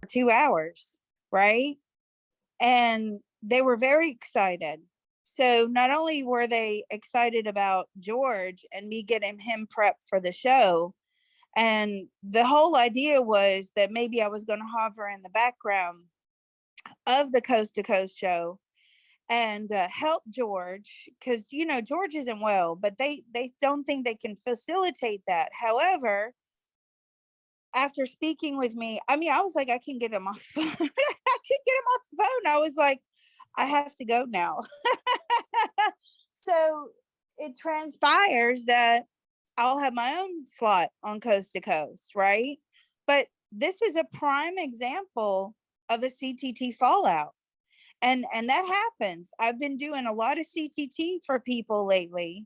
2 hours, right? And they were very excited. So not only were they excited about George and me getting him prepped for the show, and the whole idea was that maybe I was going to hover in the background of the Coast to Coast show and help George, because George isn't well, but they don't think they can facilitate that. However, after speaking with me, I mean, I was like, I can get him off the phone. I could get him off the phone. I was like, I have to go now. So it transpires that I'll have my own slot on Coast to Coast, right? But this is a prime example of a CTT fallout. And that happens. I've been doing a lot of CTT for people lately.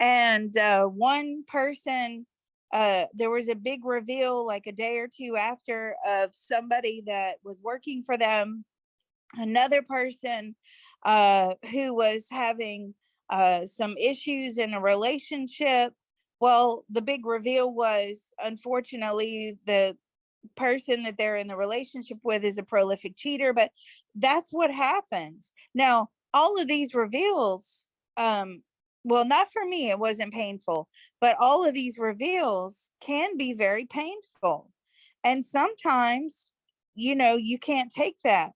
And one person, there was a big reveal like a day or two after of somebody that was working for them. Another person who was having some issues in a relationship. Well, the big reveal was, unfortunately, the person that they're in the relationship with is a prolific cheater, but that's what happens. Now, all of these reveals, well, not for me, it wasn't painful, but all of these reveals can be very painful. And sometimes, you can't take that.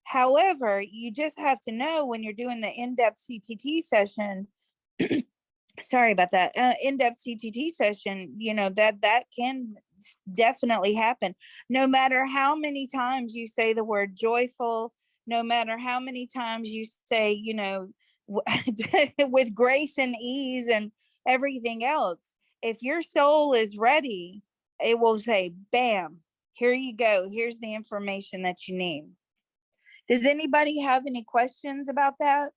However, you just have to know when you're doing the in-depth CTT session, sorry about that, in-depth CTT session, that can definitely happen. No matter how many times you say the word joyful, no matter how many times you say, with grace and ease and everything else, if your soul is ready, it will say, bam, here you go. Here's the information that you need. Does anybody have any questions about that?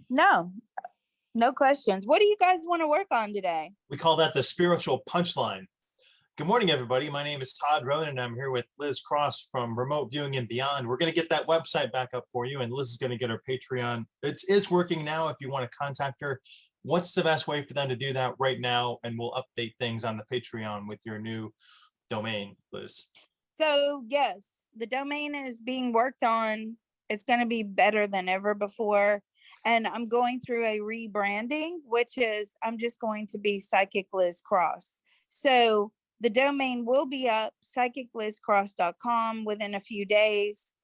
No questions. What do you guys want to work on today? We call that the spiritual punchline. Good morning, everybody. My name is Todd Rowan, and I'm here with Liz Cross from Remote Viewing and Beyond. We're going to get that website back up for you, and Liz is going to get her Patreon. It is working now if you want to contact her. What's the best way for them to do that right now? And we'll update things on the Patreon with your new domain, Liz. So yes, the domain is being worked on. It's going to be better than ever before. And I'm going through a rebranding, which is I'm just going to be Psychic Liz Cross. So the domain will be up, psychiclizcross.com, within a few days.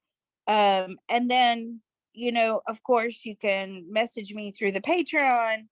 And then, of course, you can message me through the Patreon,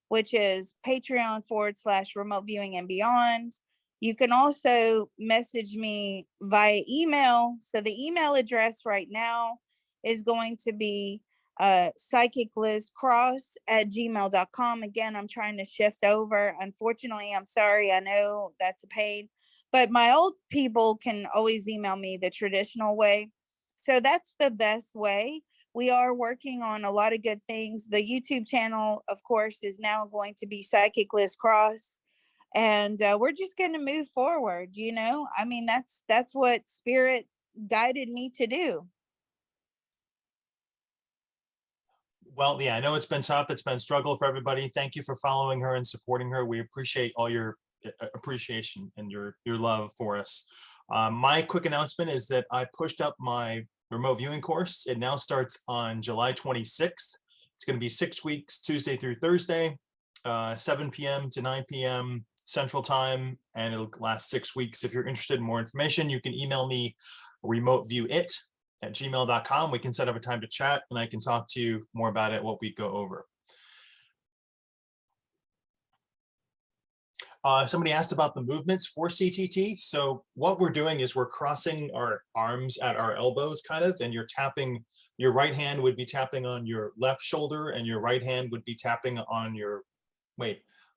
which is Patreon/Remote Viewing and Beyond. You can also message me via email. So the email address right now is going to be psychiclizcross@gmail.com. Again, I'm trying to shift over. Unfortunately, I'm sorry. I know that's a pain, but my old people can always email me the traditional way. So that's the best way. We are working on a lot of good things. The YouTube channel, of course, is now going to be Psychic Liz Cross. And we're just going to move forward. I mean, that's what spirit guided me to do. Well, yeah, I know it's been tough. It's been a struggle for everybody. Thank you for following her and supporting her. We appreciate all your appreciation and your love for us. My quick announcement is that I pushed up my remote viewing course. It now starts on July 26th. It's going to be 6 weeks, Tuesday through Thursday, 7 p.m. to 9 p.m. Central Time, and it'll last 6 weeks. If you're interested in more information, you can email me remoteviewit@gmail.com. We can set up a time to chat, and I can talk to you more about it, what we go over. Somebody asked about the movements for CTT. So what we're doing is we're crossing our arms at our elbows, kind of, and you're tapping. Your right hand would be tapping on your left shoulder, and your right hand would be tapping on your,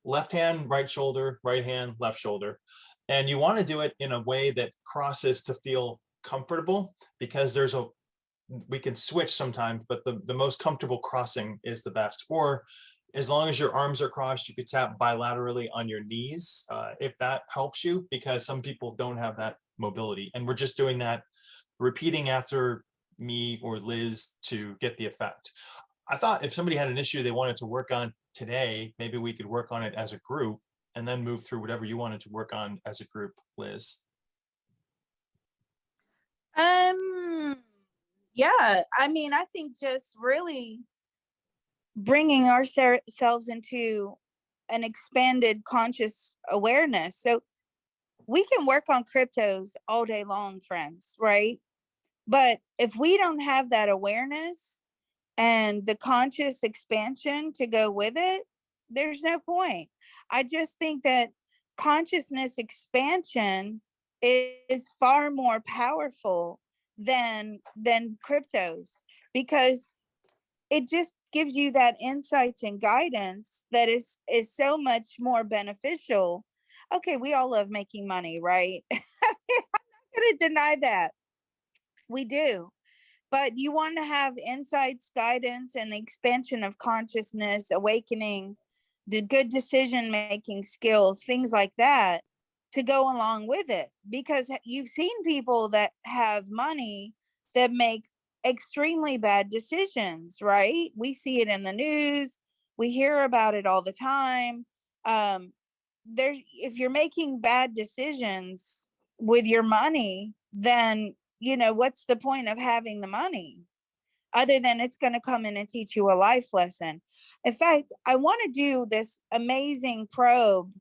left hand, right shoulder, right hand, left shoulder. And you want to do it in a way that crosses to feel comfortable, because we can switch sometimes, but the most comfortable crossing is the best. Or as long as your arms are crossed, you could tap bilaterally on your knees, if that helps you, because some people don't have that mobility. And we're just doing that, repeating after me or Liz to get the effect. I thought if somebody had an issue they wanted to work on today, maybe we could work on it as a group. and then move through whatever you wanted to work on as a group, Liz? Yeah, I mean, I think just really bringing ourselves into an expanded conscious awareness. So we can work on cryptos all day long, friends, right? But if we don't have that awareness and the conscious expansion to go with it, there's no point. I just think that consciousness expansion is far more powerful than cryptos, because it just gives you that insights and guidance that is so much more beneficial. Okay, we all love making money, right? I'm not going to deny that. We do. But you want to have insights, guidance, and the expansion of consciousness, awakening, the good decision making skills, things like that, to go along with it. Because you've seen people that have money that make extremely bad decisions, right? We see it in the news, we hear about it all the time. There's If you're making bad decisions with your money, then what's the point of having the money other than it's going to come in and teach you a life lesson? In fact, I want to do this amazing probe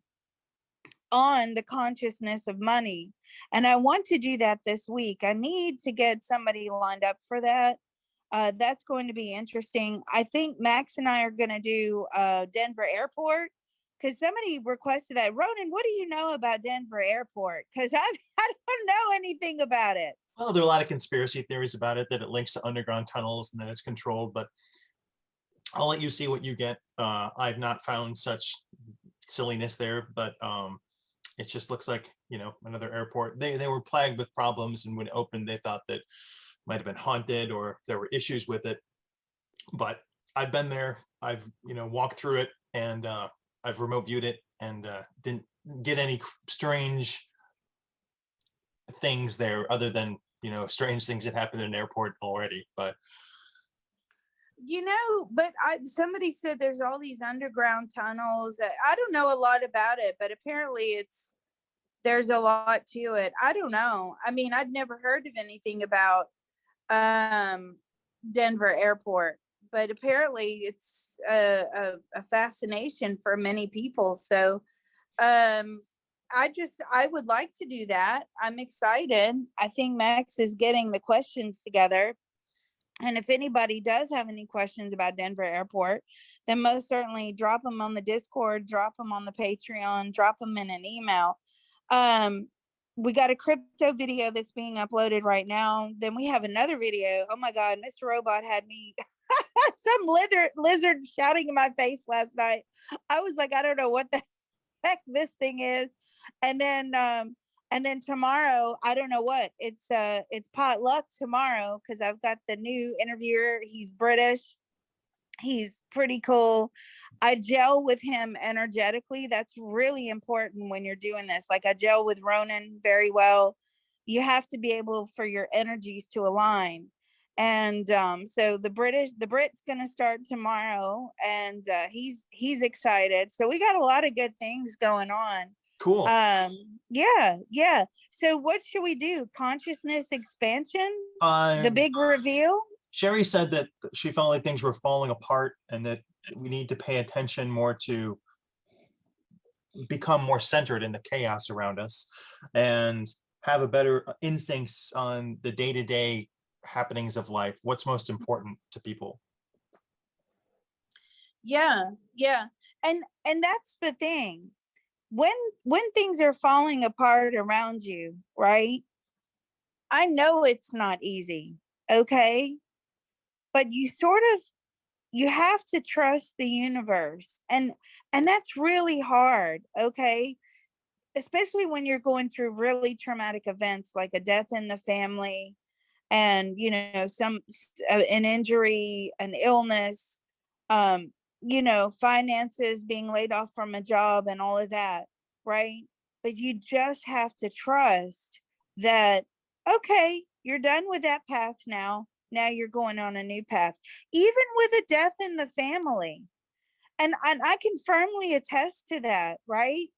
on the consciousness of money, and I want to do that this week. I need to get somebody lined up for that. That's going to be interesting. I think Max and I are going to do Denver Airport, because somebody requested that. Ronan, what do you know about Denver Airport? Because I don't know anything about it. Well, there are a lot of conspiracy theories about it, that it links to underground tunnels and that it's controlled, but I'll let you see what you get. I've not found such silliness there, but it just looks like, another airport. They were plagued with problems, and when it opened, they thought that might have been haunted or there were issues with it. But I've been there, I've walked through it, and I've remote viewed it, and didn't get any strange things there, other than strange things that happen in an airport already. But but somebody said there's all these underground tunnels. I don't know a lot about it, but apparently there's a lot to it. I don't know. I mean, I'd never heard of anything about Denver Airport, but apparently it's a fascination for many people. So I would like to do that. I'm excited. I think Max is getting the questions together. And if anybody does have any questions about Denver Airport, then most certainly drop them on the Discord, drop them on the Patreon, drop them in an email. We got a crypto video that's being uploaded right now. Then we have another video. Oh my God, Mr. Robot had me some lizard shouting in my face last night. I was like, I don't know what the heck this thing is. And then tomorrow, I don't know what it's potluck tomorrow, because I've got the new interviewer. He's British. He's pretty cool. I gel with him energetically. That's really important when you're doing this. Like, I gel with Ronan very well. You have to be able for your energies to align. And so the Brit's going to start tomorrow, and he's excited. So we got a lot of good things going on. cool. Yeah. So what should we do? Consciousness expansion? The big reveal? Sherry said that she felt like things were falling apart, and that we need to pay attention more to become more centered in the chaos around us, and have a better instincts on the day-to-day happenings of life. What's most important to people? Yeah. And that's the thing. When things are falling apart around you, right? I know it's not easy, okay? But you have to trust the universe, and that's really hard, okay? Especially when you're going through really traumatic events like a death in the family, and an injury, an illness, um finances, being laid off from a job, and all of that, right? But you just have to trust that, okay, you're done with that path now you're going on a new path, even with a death in the family. And I can firmly attest to that, right?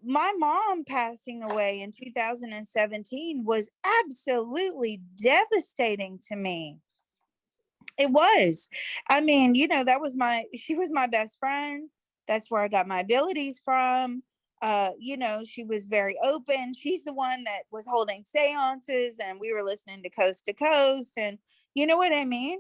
My mom passing away in 2017 was absolutely devastating to me. It was. I mean, that was she was my best friend. That's where I got my abilities from. She was very open. She's the one that was holding seances and we were listening to Coast. And you know what I mean?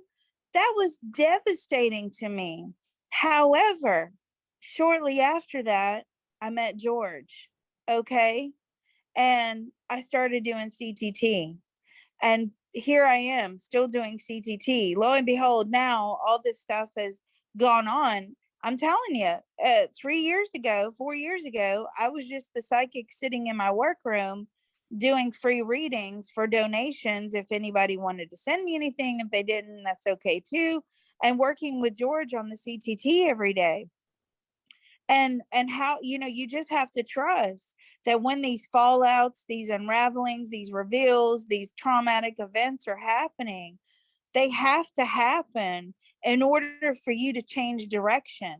That was devastating to me. However, shortly after that, I met George. Okay. And I started doing CTT. And here I am still doing CTT. Lo and behold, now all this stuff has gone on. I'm telling you, 3 years ago, 4 years ago, I was just the psychic sitting in my workroom doing free readings for donations. If anybody wanted to send me anything, if they didn't, that's okay too. And working with George on the CTT every day. And how, you just have to trust that when these fallouts, these unravelings, these reveals, these traumatic events are happening, they have to happen in order for you to change direction.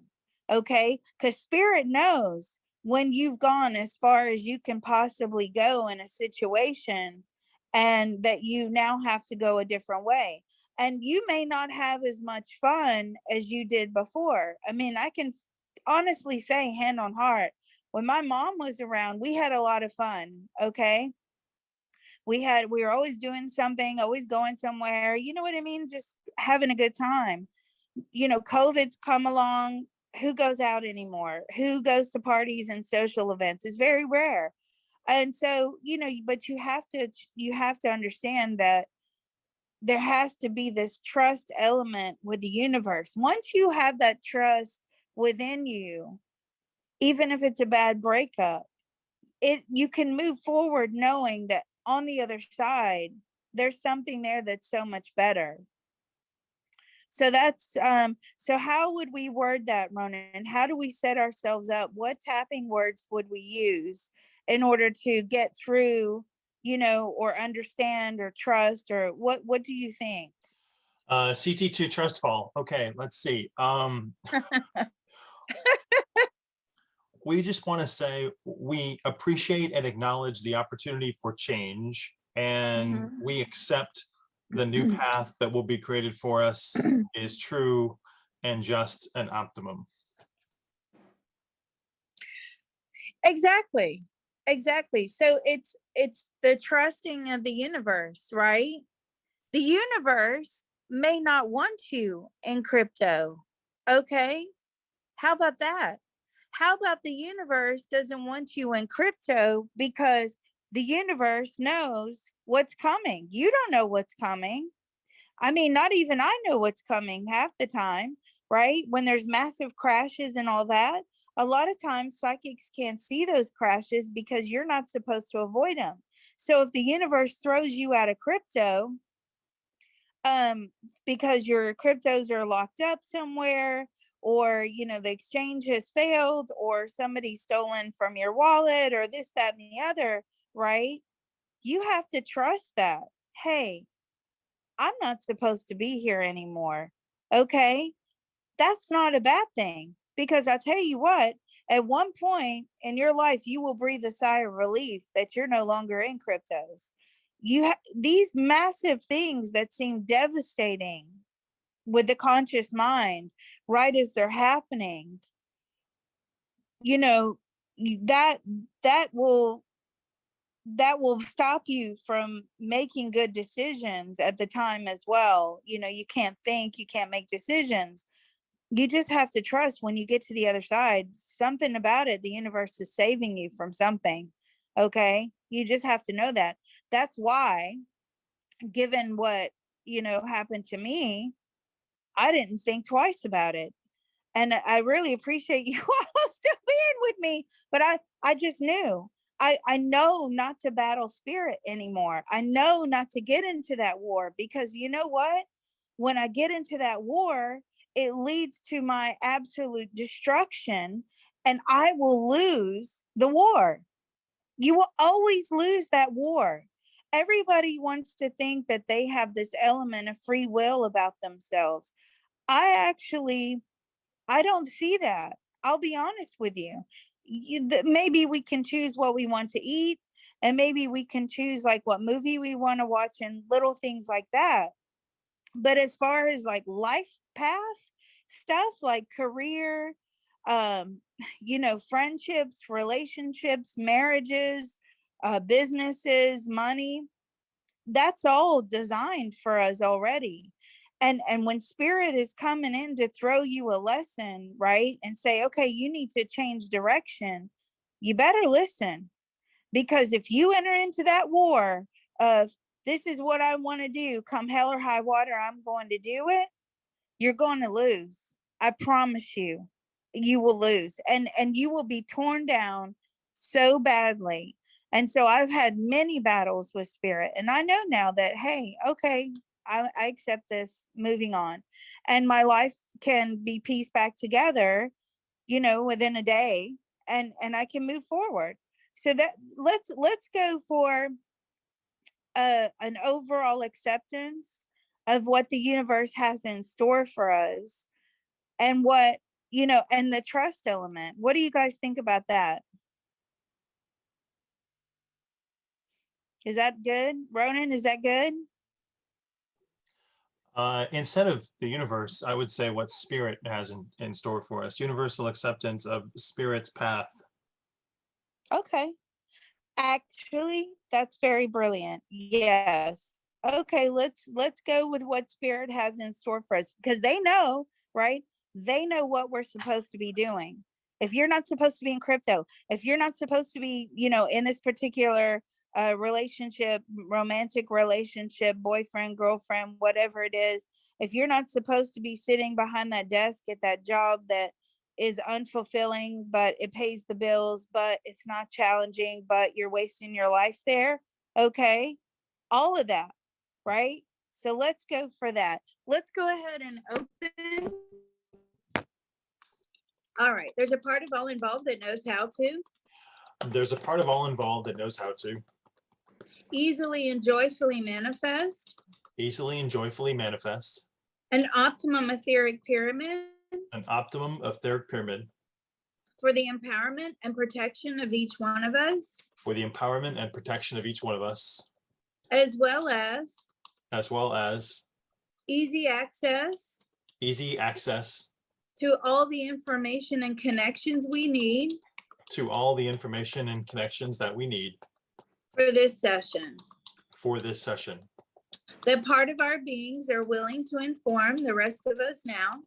Okay, because spirit knows when you've gone as far as you can possibly go in a situation, and that you now have to go a different way, and you may not have as much fun as you did before. I mean, I can honestly say, hand on heart, when my mom was around, we had a lot of fun. Okay, we were always doing something, always going somewhere, you know what I mean, just having a good time. COVID's come along. Who goes out anymore? Who goes to parties and social events? Is very rare. And so, but you have to understand that there has to be this trust element with the universe. Once you have that trust within you, even if it's a bad breakup, you can move forward knowing that on the other side there's something there that's so much better. So that's so how would we word that, Ronan? How do we set ourselves up? What tapping words would we use in order to get through, or understand or trust, or what do you think? CT2 trust fall. Okay, let's see. We just want to say we appreciate and acknowledge the opportunity for change, and Mhm. we accept the new path that will be created for us is true and just and optimum. Exactly. Exactly. So it's the trusting of the universe, right? The universe may not want you in crypto. Okay? How about that? How about the universe doesn't want you in crypto because the universe knows what's coming? You don't know what's coming. I mean, not even I know what's coming half the time, right? When there's massive crashes and all that, a lot of times psychics can't see those crashes because you're not supposed to avoid them. So if the universe throws you out of crypto, um, because your cryptos are locked up somewhere, or the exchange has failed, or somebody's stolen from your wallet, or this, that, and the other, right? You have to trust that. Hey, I'm not supposed to be here anymore. Okay. That's not a bad thing, because I tell you what, at one point in your life, you will breathe a sigh of relief that you're no longer in cryptos. These massive things that seem devastating with the conscious mind, right as they're happening, you know, that that will that will stop you from making good decisions at the time as well. You can't think, you can't make decisions. You just have to trust when you get to the other side, something about it, the universe is saving you from something. Okay, you just have to know that. That's why, given what happened to me, I didn't think twice about it. And I really appreciate you all still being with me. But I just knew. I know not to battle spirit anymore. I know not to get into that war, because you know what? When I get into that war, it leads to my absolute destruction, and I will lose the war. You will always lose that war. Everybody wants to think that they have this element of free will about themselves. I actually I don't see that. I'll be honest with you. maybe we can choose what we want to eat, and maybe we can choose like what movie we want to watch and little things like that. But as far as like life path stuff, like career, um friendships, relationships, marriages, businesses, money, that's all designed for us already. And when spirit is coming in to throw you a lesson, right, and say, okay, you need to change direction, you better listen. Because if you enter into that war of, this is what I want to do, come hell or high water, I'm going to do it, you're going to lose. I promise you, you will lose, and you will be torn down so badly. And so I've had many battles with spirit, and I know now that, hey, okay, I accept this, moving on, and my life can be pieced back together, within a day, and I can move forward. So that, let's go for an overall acceptance of what the universe has in store for us, and what, and the trust element. What do you guys think about that? Is that good, Ronan? Is that good? Instead of the universe, I would say what spirit has in store for us. Universal acceptance of spirit's path. Okay, actually, that's very brilliant. Yes. Okay, let's go with what spirit has in store for us, because they know, right? They know what we're supposed to be doing. If you're not supposed to be in crypto, if you're not supposed to be, in this particular relationship, romantic relationship, boyfriend, girlfriend, whatever it is, if you're not supposed to be sitting behind that desk at that job that is unfulfilling, but it pays the bills, but it's not challenging, but you're wasting your life there. Okay. All of that. Right. So let's go for that. Let's go ahead and open. All right. There's a part of all involved that knows how to There's a part of all involved that knows how to easily and joyfully manifest easily and joyfully manifest an optimum etheric pyramid an optimum etheric pyramid for the empowerment and protection of each one of us, for the empowerment and protection of each one of us, as well as easy access to all the information and connections we need to all the information and connections that we need for this session. That part of our beings are willing to inform the rest of us now.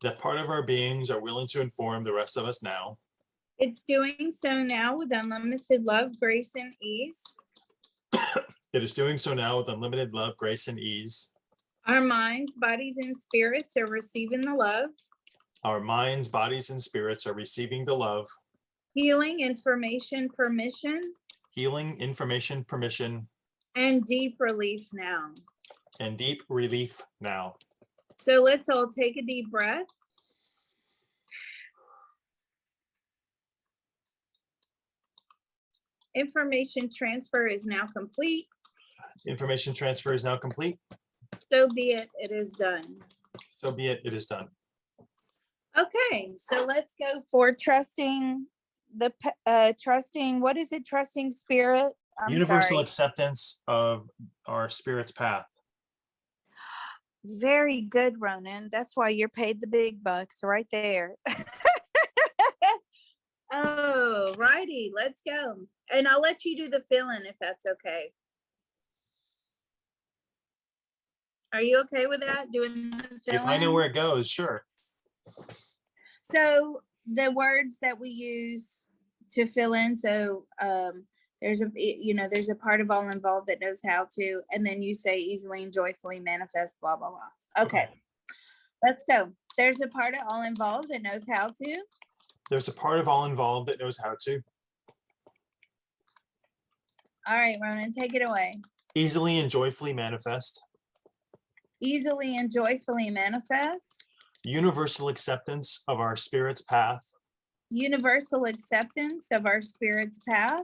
That part of our beings are willing to inform the rest of us now. It's doing so now with unlimited love, grace, and ease. It is doing so now with unlimited love, grace, and ease. Our minds, bodies, and spirits are receiving the love. Our minds, bodies, and spirits are receiving the love. Healing, information, permission. Healing, information, permission. And deep relief now. So let's all take a deep breath. Information transfer is now complete. Information transfer is now complete. So be it, it is done. So be it, it is done. Okay, so let's go for trusting what is it? Trusting spirit. Universal acceptance of our spirit's path. Very good, Ronan. That's why you're paid the big bucks right there. Oh, righty, let's go. And I'll let you do the fill-in if that's okay. Are you okay with that? Doing the fill-in? If I know where it goes, sure. So the words that we use to fill in, so there's a part of all involved that knows how to, and then you say easily and joyfully manifest, blah, blah, blah. Okay. Let's go. There's a part of all involved that knows how to. There's a part of all involved that knows how to. All right, Ronan, take it away. Easily and joyfully manifest. Easily and joyfully manifest. Universal acceptance of our spirit's path. Universal acceptance of our spirit's path.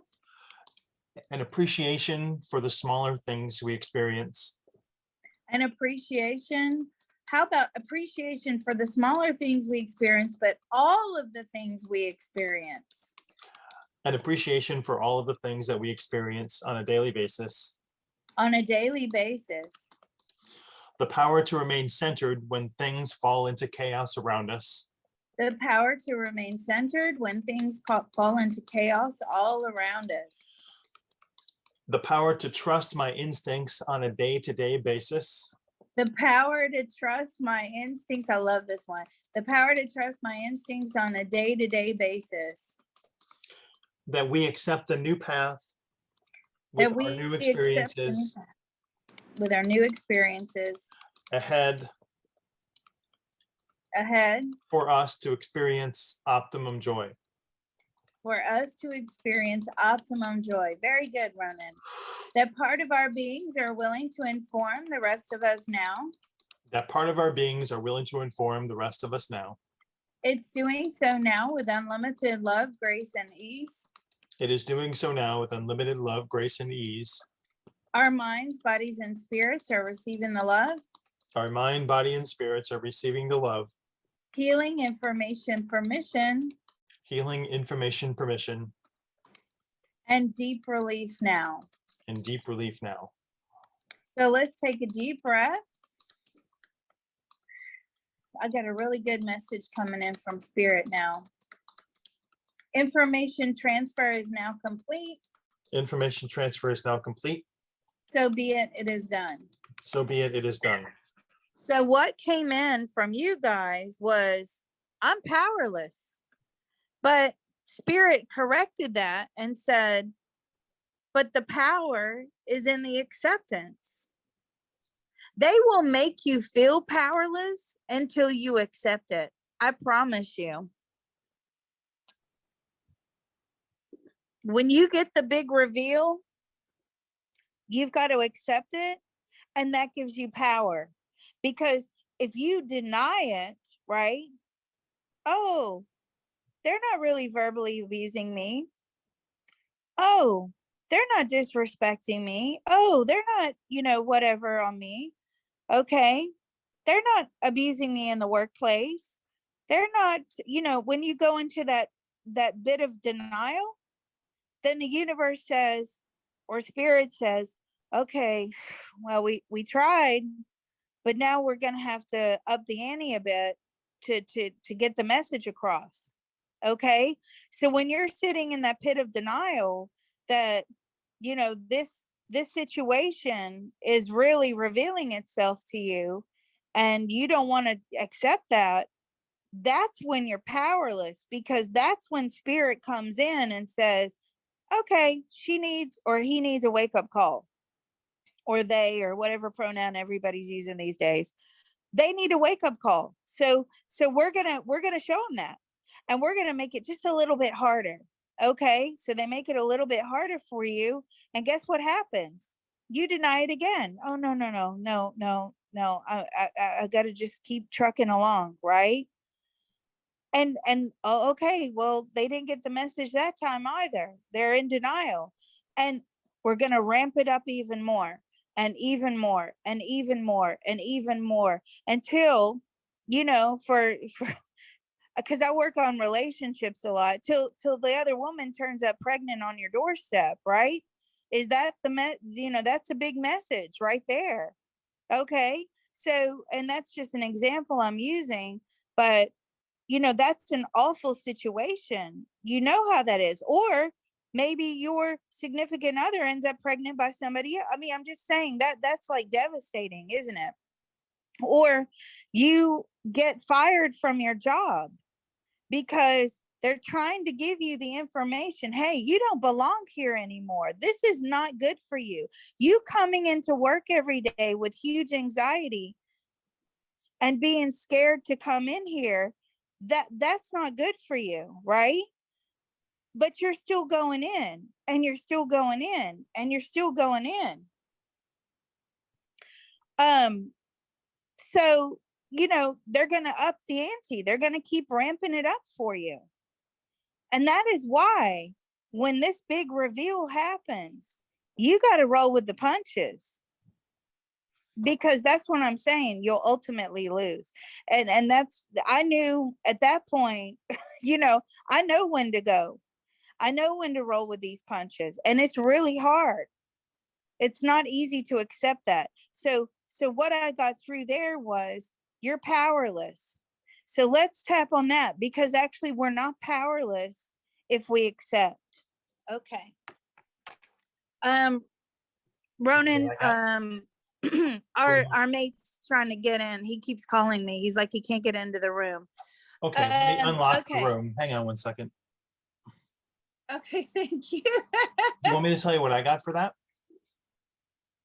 An appreciation for the smaller things we experience. An appreciation How about appreciation for the smaller things we experience, but all of the things we experience? An appreciation for all of the things that we experience on a daily basis. On a daily basis. The power to remain centered when things fall into chaos around us. The power to remain centered when things fall into chaos all around us. The power to trust my instincts on a day-to-day basis. The power to trust my instincts. I love this one. The power to trust my instincts on a day-to-day basis. That we accept a new path That with we our new accept a new experiences path with our new experiences ahead ahead for us to experience optimum joy. for us to experience optimum joy. Very good, Ronan. That part of our beings are willing to inform the rest of us now. That part of our beings are willing to inform the rest of us now. It's doing so now with unlimited love, grace, and ease. It is doing so now with unlimited love, grace, and ease. Our minds, bodies, and spirits are receiving the love. Our mind, body, and spirits are receiving the love. Healing, information, permission. Healing, information, permission. And deep relief now. And deep relief now. So let's take a deep breath. I got a really good message coming in from Spirit now. Information transfer is now complete. Information transfer is now complete. So be it, it is done. So be it, it is done. So what came in from you guys was, I'm powerless. But Spirit corrected that and said, but the power is in the acceptance. They will make you feel powerless until you accept it. I promise you. When you get the big reveal, you've got to accept it, and that gives you power. Because if you deny it, right? Oh, they're not really verbally abusing me. Oh, they're not disrespecting me. Oh, they're not, whatever on me. Okay. They're not abusing me in the workplace. They're not, when you go into that bit of denial, then the universe says, or Spirit says, okay, well, we tried, but now we're going to have to up the ante a bit to get the message across. Okay. So when you're sitting in that pit of denial that, this situation is really revealing itself to you and you don't want to accept that, that's when you're powerless, because that's when Spirit comes in and says, okay, she needs or he needs a wake-up call, or they, or whatever pronoun everybody's using these days. They need a wake-up call. So we're gonna show them that, and we're gonna make it just a little bit harder. Okay, so they make it a little bit harder for you, and guess what happens? You deny it again. Oh, no. I gotta just keep trucking along, right? And oh, okay, well, they didn't get the message that time either. They're in denial, and we're gonna ramp it up even more, and even more, and even more, and even more, until, for because I work on relationships a lot, till the other woman turns up pregnant on your doorstep, right? Is that that's a big message right there. Okay, so, and that's just an example I'm using, but that's an awful situation. You know how that is. Or maybe your significant other ends up pregnant by somebody else. I mean, I'm just saying that's like devastating, isn't it? Or you get fired from your job because they're trying to give you the information. Hey, you don't belong here anymore. This is not good for you. You coming into work every day with huge anxiety and being scared to come in here, that's not good for you, right? But you're still going in, and you're still going in, and you're still going in. So they're going to up the ante. They're going to keep ramping it up for you. And that is why when this big reveal happens, you got to roll with the punches. because that's what I'm saying. You'll ultimately lose. And that's, I knew at that point, you know, I know when to go. I know when to roll with these punches, and it's really hard. It's not easy to accept that. So what I got through there was, you're powerless. So let's tap on that, because actually we're not powerless if we accept. Okay. Ronan, I got. our mate's trying to get in. He keeps calling me. He's like, he can't get into the room. Okay, let me unlock the Okay. room. Hang on one second. Okay, thank you. You want me to tell you what I got for that?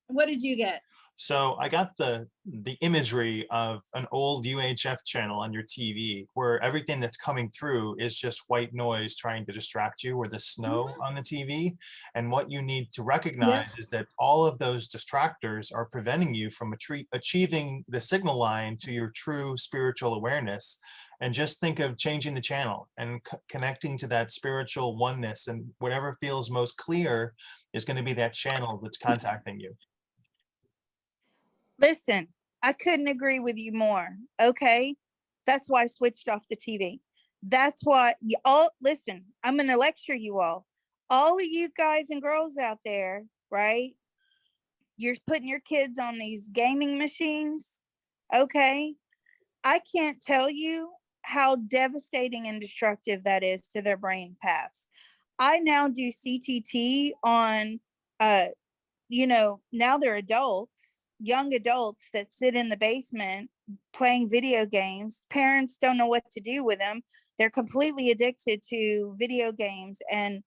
What did you get? So I got the imagery of an old UHF channel on your TV where everything that's coming through is just white noise trying to distract you, or the snow on the TV. And what you need to recognize is that all of those distractors are preventing you from achieving the signal line to your true spiritual awareness. And just think of changing the channel and connecting to that spiritual oneness, and whatever feels most clear is going to be that channel that's contacting you. Listen, I couldn't agree with you more. Okay. That's why I switched off the TV. That's why you all listen. I'm going to lecture you all. All of you guys and girls out there, right? You're putting your kids on these gaming machines. Okay. I can't tell you how devastating and destructive that is to their brain paths. I now do CTT on, now they're adults, young adults that sit in the basement playing video games. Parents don't know what to do with them. They're completely addicted to video games and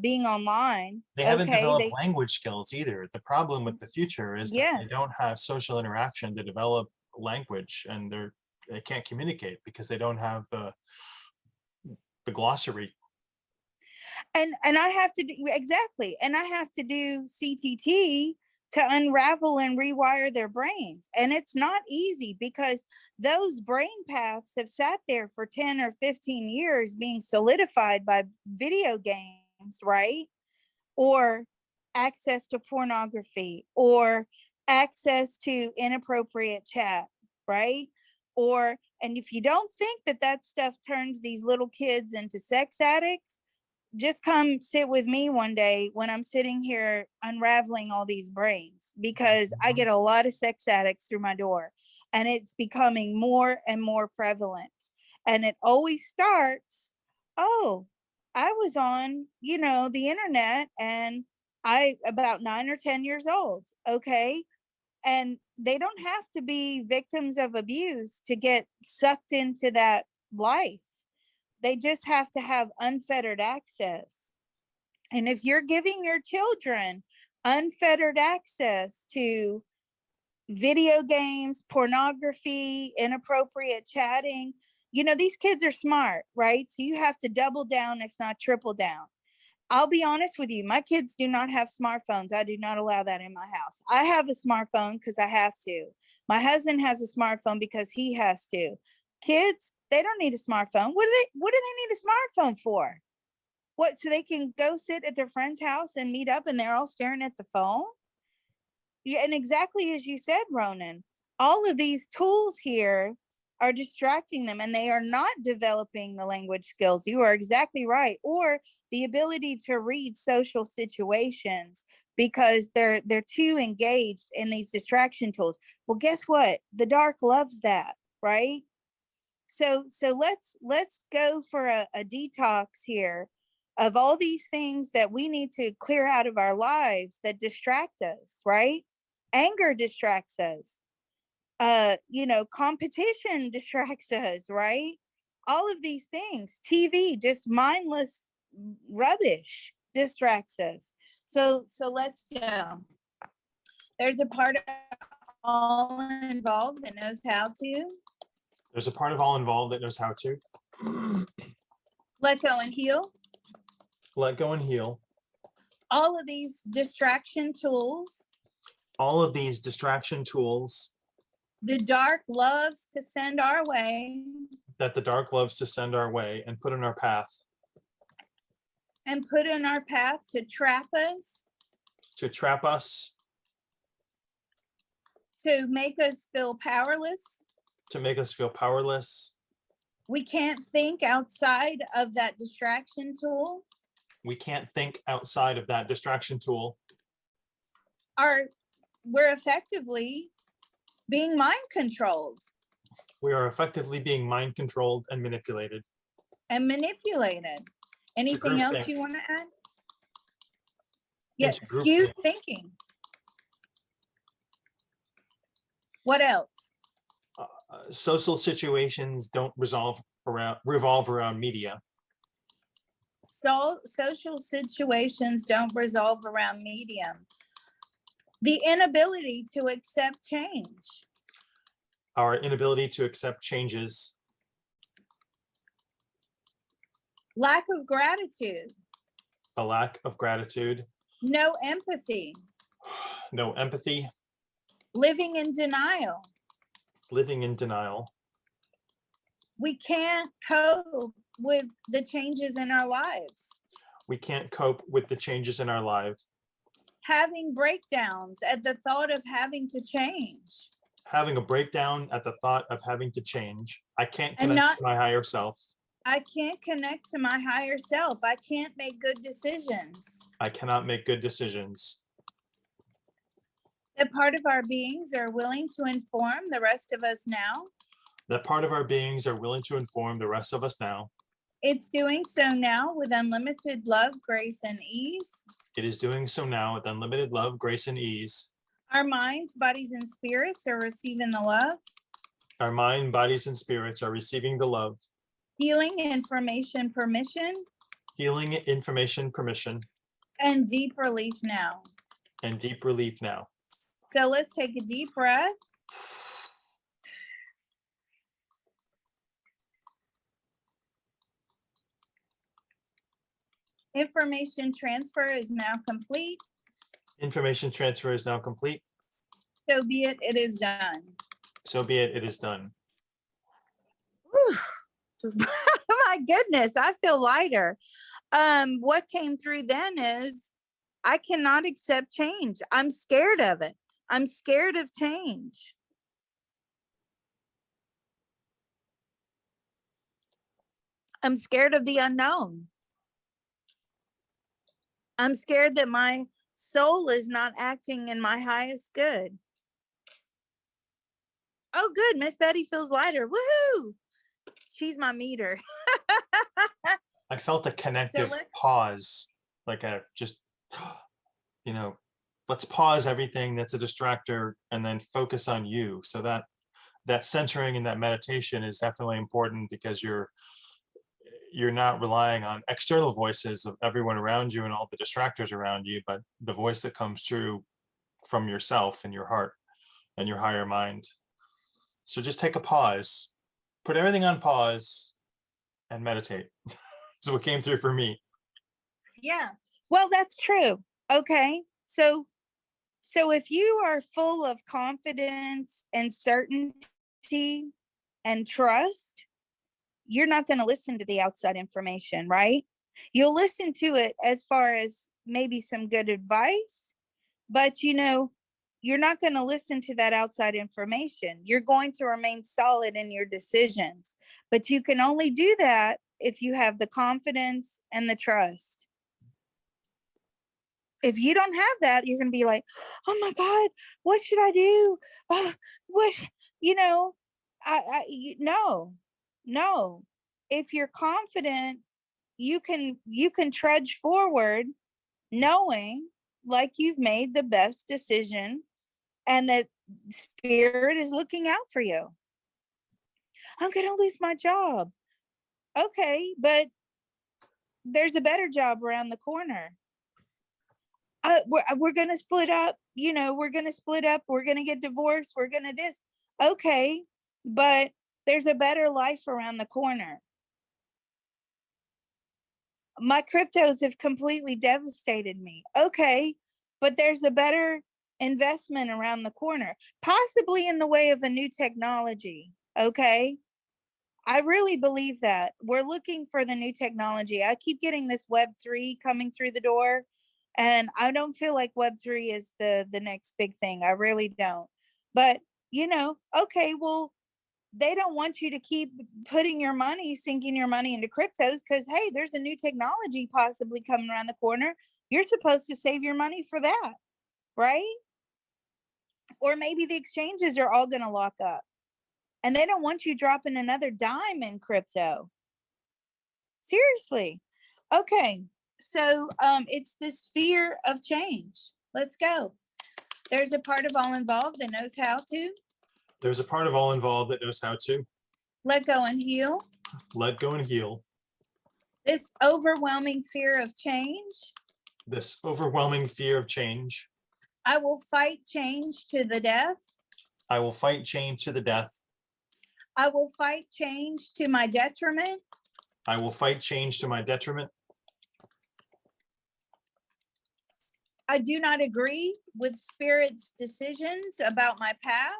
being online. They haven't Okay, developed language skills either. The problem with the future is that they yes. don't have social interaction to develop language, and they can't communicate because they don't have the glossary. And I have to do exactly, and I have to do CTT to unravel and rewire their brains. And it's not easy, because those brain paths have sat there for 10 or 15 years being solidified by video games, right? Or access to pornography, or access to inappropriate chat, right? Or, and if you don't think that that stuff turns these little kids into sex addicts, just come sit with me one day when I'm sitting here unraveling all these brains, because I get a lot of sex addicts through my door, and it's becoming more and more prevalent. And it always starts, oh, I was on, the internet, and I about 9 or 10 years old. Okay. And they don't have to be victims of abuse to get sucked into that life. They just have to have unfettered access. And if you're giving your children unfettered access to video games, pornography, inappropriate chatting, these kids are smart, right? So you have to double down, if not triple down. I'll be honest with you, my kids do not have smartphones. I do not allow that in my house. I have a smartphone because I have to. My husband has a smartphone because he has to. Kids, they don't need a smartphone. What do they need a smartphone for? What, so they can go sit at their friend's house and meet up and they're all staring at the phone? Yeah, and exactly as you said, Ronan, all of these tools here are distracting them, and they are not developing the language skills. You are exactly right. Or the ability to read social situations, because they're too engaged in these distraction tools. Well, guess what? The dark loves that, right? So let's go for a detox here of all these things that we need to clear out of our lives that distract us, right? Anger distracts us. Competition distracts us, right? All of these things. TV, just mindless rubbish, distracts us. So let's go. There's a part of all involved that knows how to There's a part of all involved that knows how to let go and heal. let go and heal. All of these distraction tools, All of these distraction tools the dark loves to send our way, that the dark loves to send our way and put in our path, to trap us, to trap us, To make us feel powerless. To make us feel powerless. We can't think outside of that distraction tool. We can't think outside of that distraction tool. We're effectively being mind controlled. We are effectively being mind controlled and manipulated. Anything else you want to add? Yes, Into skewed groupthink. thinking. What else? Social situations don't revolve around media. So social situations don't resolve around medium. The inability to accept change. Our inability to accept changes. Lack of gratitude. A lack of gratitude. No empathy. No empathy. Living in denial. Living in denial. We can't cope with the changes in our lives. We can't cope with the changes in our lives. Having breakdowns at the thought of having to change. Having a breakdown at the thought of having to change. I can't connect to my higher self. I can't connect to my higher self. I can't make good decisions. I cannot make good decisions. That part of our beings are willing to inform the rest of us now. That part of our beings are willing to inform the rest of us now. It's doing so now with unlimited love, grace, and ease. It is doing so now with unlimited love, grace, and ease. Our minds, bodies, and spirits are receiving the love. Our mind, bodies, and spirits are receiving the love. Healing, information, permission. Healing, information, permission. And deep relief now. And deep relief now. So let's take a deep breath. Information transfer is now complete. Information transfer is now complete. So be it, it is done. So be it, it is done. My goodness, I feel lighter. What came through then is I cannot accept change. I'm scared of it. I'm scared of change. I'm scared of the unknown. I'm scared that my soul is not acting in my highest good. Oh, good. Miss Betty feels lighter. Woohoo! She's my meter. I felt a connective pause, like a just, let's pause everything that's a distractor and then focus on you. So that centering and that meditation is definitely important because you're not relying on external voices of everyone around you and all the distractors around you, but the voice that comes through from yourself and your heart and your higher mind. So just take a pause, put everything on pause and meditate. So what came through for me. Yeah, well, that's true. Okay. So if you are full of confidence and certainty and trust, you're not going to listen to the outside information, right? You'll listen to it as far as maybe some good advice, but you're not going to listen to that outside information. You're going to remain solid in your decisions, but you can only do that if you have the confidence and the trust. If you don't have that, you're going to be like, oh my God, what should I do? No. If you're confident, you can trudge forward knowing like you've made the best decision and that spirit is looking out for you. I'm going to lose my job. Okay, but there's a better job around the corner. We're going to split up, we're going to split up. We're going to get divorced. We're going to this. Okay, but there's a better life around the corner. My cryptos have completely devastated me. Okay, but there's a better investment around the corner, possibly in the way of a new technology. Okay, I really believe that we're looking for the new technology. I keep getting this Web3 coming through the door, and I don't feel like Web3 is the next big thing. I really don't. But, okay, well, they don't want you to keep putting your money, sinking your money into cryptos because, hey, there's a new technology possibly coming around the corner. You're supposed to save your money for that, right? Or maybe the exchanges are all going to lock up and they don't want you dropping another dime in crypto. Seriously. Okay. So it's the sphere of change. Let's go. There's a part of all involved that knows how to There's a part of all involved that knows how to let go and heal. let go and heal. This overwhelming fear of change. This overwhelming fear of change. I will fight change to the death. I will fight change to the death. I will fight change to my detriment. I will fight change to my detriment. I do not agree with Spirit's decisions about my path.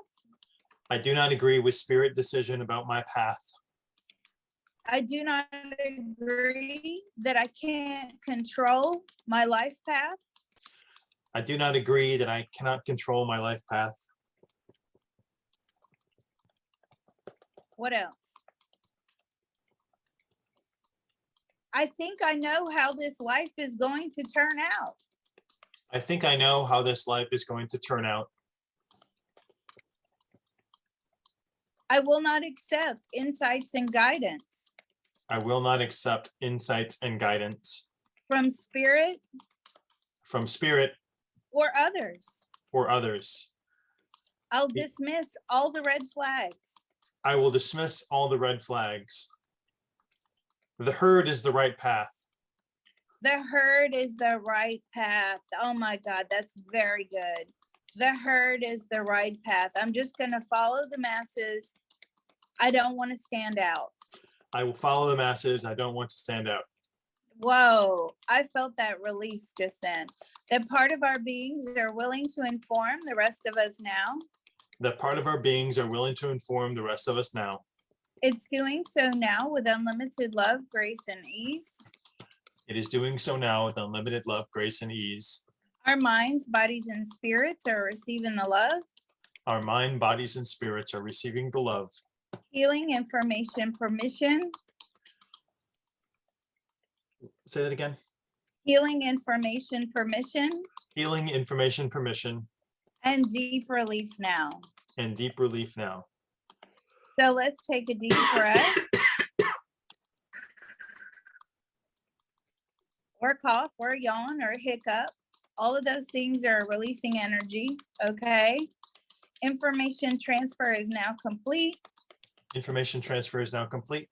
I do not agree with Spirit decision about my path. I do not agree that I can't control my life path. I do not agree that I cannot control my life path. What else? I think I know how this life is going to turn out. I think I know how this life is going to turn out. I will not accept insights and guidance I will not accept insights and guidance from Spirit from Spirit or others. or others. I'll dismiss all the red flags. I will dismiss all the red flags. The herd is the right path. The herd is the right path. Oh my God, that's very good. The herd is the right path. I'm just going to follow the masses. I don't want to stand out. I will follow the masses. I don't want to stand out. Whoa, I felt that release just then. That part of our beings are willing to inform the rest of us now. That part of our beings are willing to inform the rest of us now. It's doing so now with unlimited love, grace, and ease. It is doing so now with unlimited love, grace, and ease. Our minds, bodies, and spirits are receiving the love. Our mind, bodies, and spirits are receiving the love. Healing, information, permission. Say that again. Healing, information, permission. Healing, information, permission, And deep relief now. and deep relief now. So let's take a deep breath. Or a cough, or a yawn, or a hiccup. All of those things are releasing energy, okay? Information transfer is now complete. Information transfer is now complete.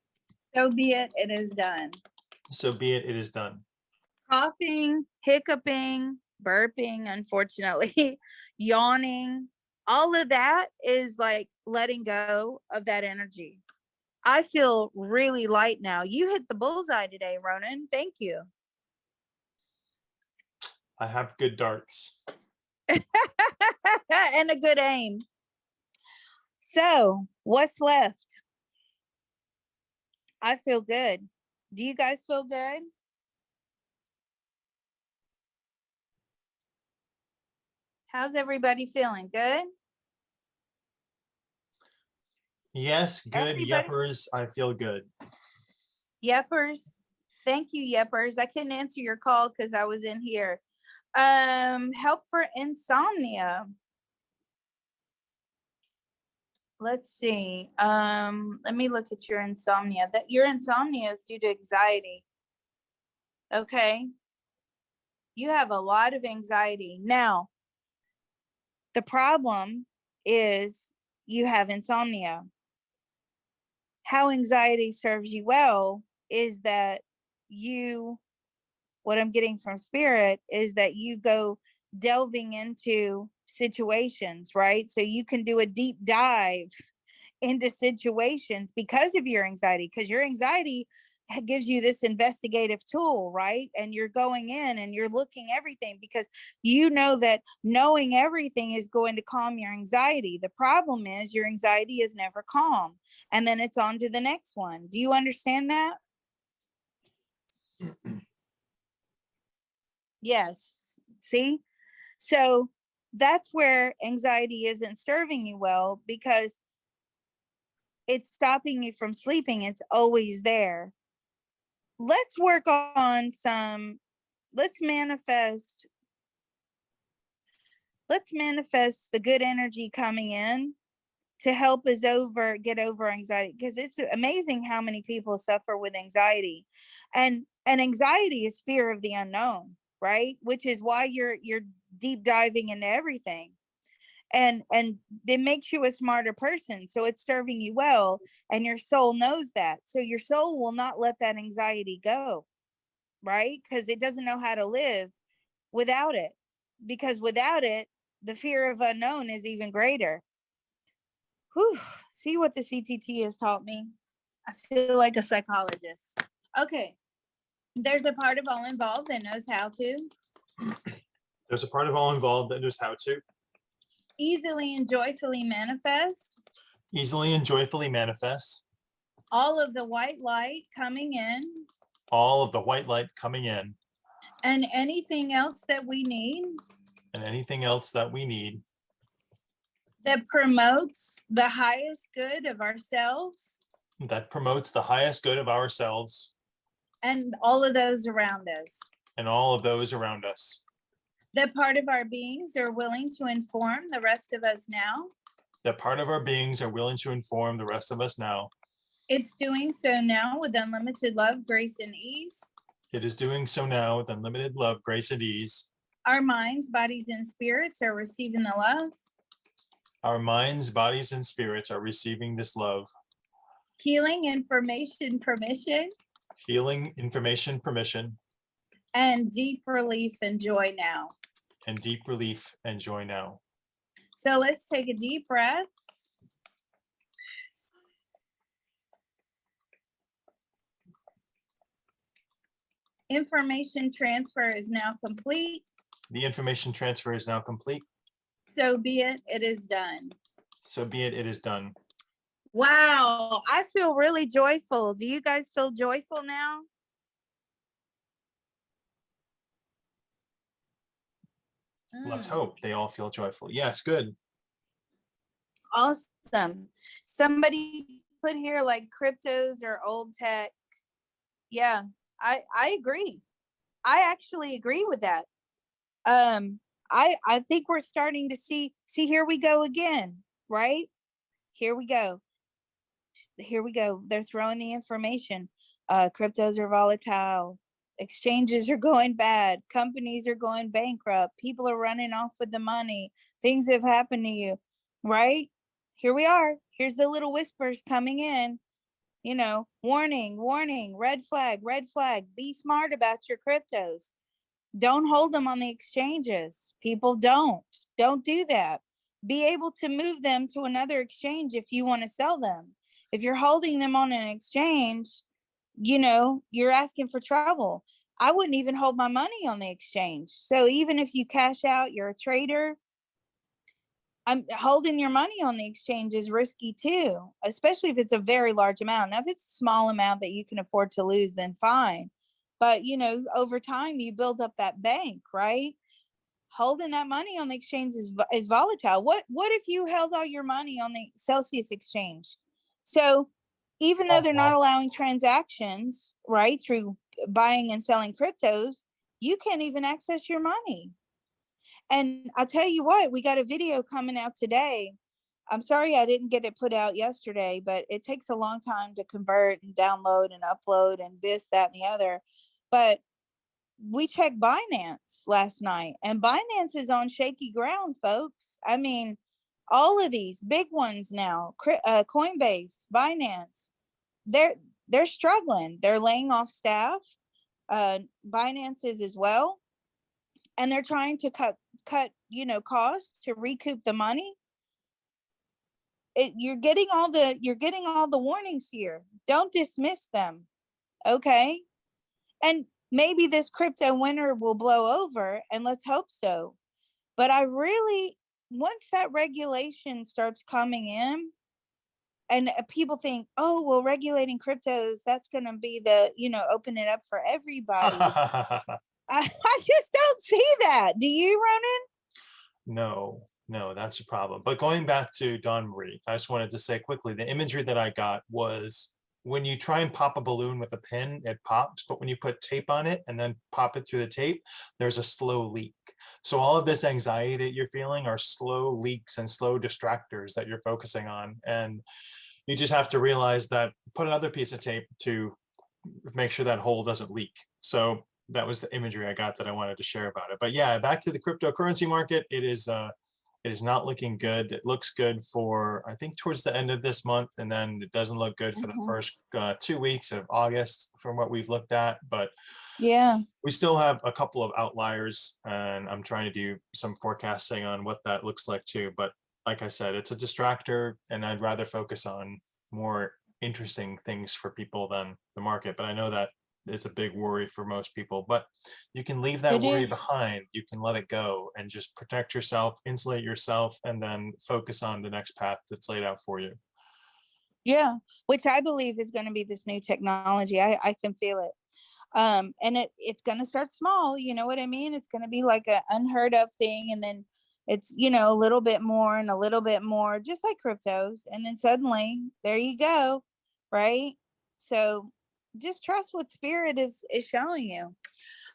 So be it, it is done. So be it, it is done. Coughing, hiccuping, burping, unfortunately, yawning, all of that is like letting go of that energy. I feel really light now. You hit the bullseye today, Ronan. Thank you. I have good darts. And a good aim. So, what's left? I feel good. Do you guys feel good? How's everybody feeling? Good? Yes, good. Everybody- Yeppers, I feel good. Yeppers. Thank you, Yeppers. I couldn't answer your call because I was in here. Help for insomnia. Let's see. Let me look at your insomnia. That your insomnia is due to anxiety. Okay. You have a lot of anxiety. Now, the problem is you have insomnia. How anxiety serves you well is that what I'm getting from Spirit is that you go delving into situations, right? So you can do a deep dive into situations because of your anxiety, because your anxiety gives you this investigative tool, right? And you're going in and you're looking everything because you know that knowing everything is going to calm your anxiety. The problem is your anxiety is never calm, and then it's on to the next one. Do you understand that? Yes. See? So that's where anxiety isn't serving you well, because it's stopping you from sleeping. It's always there. Let's work on some, let's manifest, let's manifest the good energy coming in to help us get over anxiety, because it's amazing how many people suffer with anxiety. And anxiety is fear of the unknown, right? Which is why you're deep diving into everything. And it makes you a smarter person, so it's serving you well, and your soul knows that, so your soul will not let that anxiety go, right? Because it doesn't know how to live without it, because without it, the fear of unknown is even greater. Whew. See what the CTT has taught me. I feel like a psychologist. Okay, there's a part of all involved that knows how to There's a part of all involved that knows how to easily and joyfully manifest easily and joyfully manifest all of the white light coming in all of the white light coming in and anything else that we need and anything else that we need that promotes the highest good of ourselves that promotes the highest good of ourselves and all of those around us. and all of those around us. That part of our beings are willing to inform the rest of us now. That part of our beings are willing to inform the rest of us now. It's doing so now with unlimited love, grace, and ease. It is doing so now with unlimited love, grace, and ease. Our minds, bodies, and spirits are receiving the love. Our minds, bodies, and spirits are receiving this love. Healing, information, permission. Healing, information, permission. And deep relief and joy now. And deep relief and joy now. So let's take a deep breath. Information transfer is now complete. The information transfer is now complete. So be it, it is done. So be it, it is done. Wow, I feel really joyful. Do you guys feel joyful now? Let's hope they all feel joyful. Yes, good. Awesome. Somebody put here like cryptos or old tech. Yeah, I agree. I actually agree with that. I think we're starting to see here we go again, right? Here we go. Here we go. They're throwing the information. Cryptos are volatile. Exchanges are going bad. Companies are going bankrupt. People are running off with the money. Things have happened to you, right? Here we are. Here's the little whispers coming in. You know, warning, warning, red flag, red flag. Be smart about your cryptos. Don't hold them on the exchanges. People don't do that. Be able to move them to another exchange if you want to sell them. If you're holding them on an exchange, you know, you're asking for trouble. I wouldn't even hold my money on the exchange. So even if you cash out, you're a trader. I'm holding your money on the exchange is risky too, especially if it's a very large amount. Now, if it's a small amount that you can afford to lose, then fine. But, you know, over time, you build up that bank, right? Holding that money on the exchange is volatile. What if you held all your money on the Celsius exchange? So even though they're not allowing transactions, right, through buying and selling cryptos, you can't even access your money. And I'll tell you what, we got a video coming out today. I'm sorry I didn't get it put out yesterday, but it takes a long time to convert and download and upload and this, that, and the other. But we checked Binance last night, and Binance is on shaky ground, folks. I mean, all of these big ones now, Coinbase, Binance, they're struggling. They're laying off staff. Binance is as well, and they're trying to cut costs to recoup the money. You're getting all the warnings here. Don't dismiss them, okay? And maybe this crypto winter will blow over, and let's hope so. But I really, once that regulation starts coming in, and people think, oh, well, regulating cryptos, that's going to be open it up for everybody. I just don't see that. Do you, Ronan? No, no, that's a problem. But going back to Dawn Marie, I just wanted to say quickly, the imagery that I got was when you try and pop a balloon with a pin, it pops, but when you put tape on it and then pop it through the tape, there's a slow leak. So all of this anxiety that you're feeling are slow leaks and slow distractors that you're focusing on. And you just have to realize that, put another piece of tape to make sure that hole doesn't leak. So that was the imagery I got that I wanted to share about it. But yeah, back to the cryptocurrency market. It is not looking good. It looks good for, I think, towards the end of this month, and then it doesn't look good for the Mhm. first 2 weeks of August from what we've looked at. But Yeah. we still have a couple of outliers, and I'm trying to do some forecasting on what that looks like too. But like I said, it's a distractor, and I'd rather focus on more interesting things for people than the market. But I know that is a big worry for most people, but you can leave that It worry is. behind. You can let it go and just protect yourself, insulate yourself, and then focus on the next path that's laid out for you. Yeah. Which I believe is going to be this new technology. I can feel it. And it's going to start small. You know what I mean? It's going to be like a unheard of thing. And then it's, a little bit more and a little bit more, just like cryptos. And then suddenly there you go. Right. So just trust what spirit is showing you.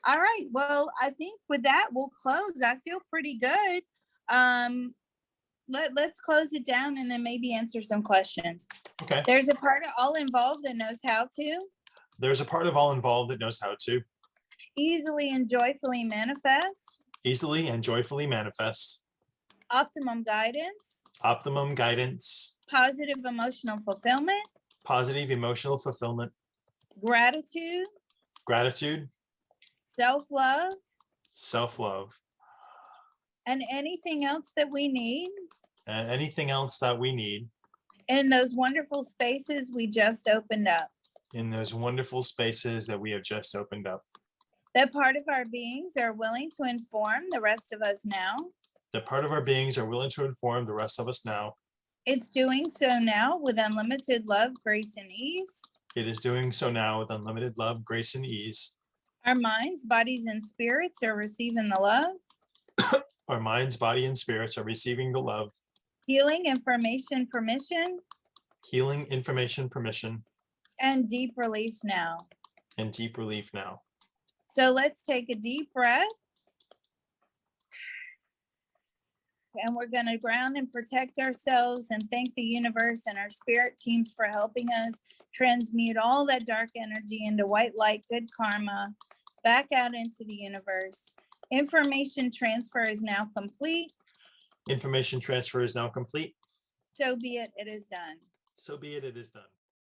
All right. Well, I think with that, we'll close. I feel pretty good. Um, let's close it down and then maybe answer some questions. Okay. There's a part of all involved that knows how to There's a part of all involved that knows how to easily and joyfully manifest, easily and joyfully manifest optimum guidance, optimum guidance, positive emotional fulfillment, positive emotional fulfillment, gratitude, gratitude, self love, self-love, and anything else that we need and anything else that we need in those wonderful spaces we just opened up. in those wonderful spaces that we have just opened up. That part of our beings are willing to inform the rest of us now. That part of our beings are willing to inform the rest of us now. It's doing so now with unlimited love, grace, and ease. It is doing so now with unlimited love, grace, and ease. Our minds, bodies, and spirits are receiving the love. Our minds, body, and spirits are receiving the love. Healing, information, permission, Healing, information, permission, and deep relief now. and deep relief now. So let's take a deep breath. And we're going to ground and protect ourselves and thank the universe and our spirit teams for helping us transmute all that dark energy into white light, good karma, back out into the universe. Information transfer is now complete. Information transfer is now complete. So be it, it is done. So be it, it is done.